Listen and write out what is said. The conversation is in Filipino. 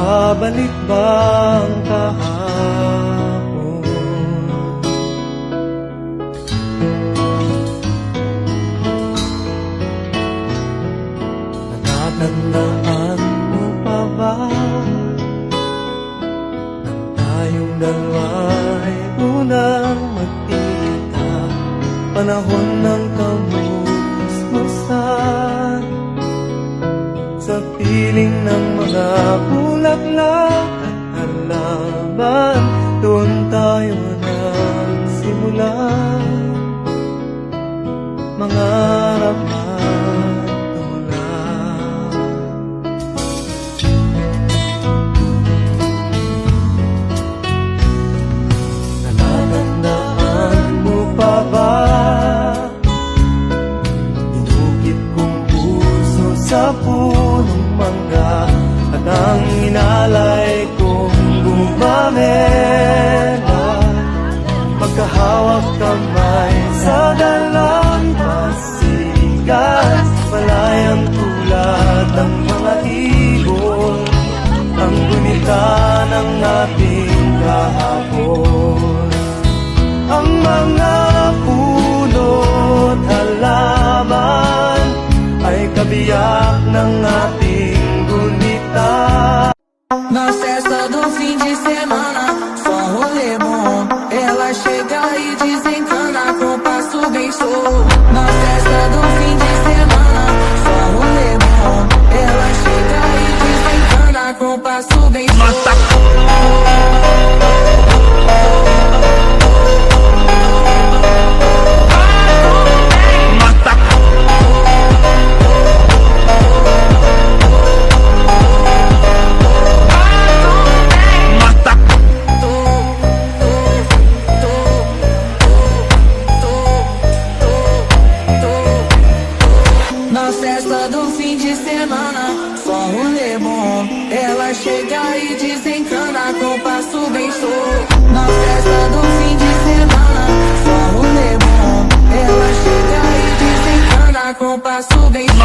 Babalik bang kahapon? Natatandaan mo pa ba nang tayong dalawa'y unang magkita? Panahon ng kamusmusan sa piling ng mga bulaklak at halaman. Doon tayo nagsimula mangarap at tumulak. Natatandaan mo pa ba inukit kong puso sa punong mangga at ang inalay kong gumamela? Magkahawak kamay sa dalang pasikat, malayang tulad ng mga ibon, ang gunita ng ating kahapon. Ang mga puno't halaman ay kabiyak ng ating gunita. Na festa do fim de semana, só rolê bom. Ela chega e desencana com passo bem show. Na festa do fim de semana, só rolê bom. Ela chega e desencana com passo bem show. Na festa do fim de semana, só rolê bom. Ela chega e desencana com passo bem show. Na festa do fim de semana, só rolê bom. Ela chega e desencana com passo bem show.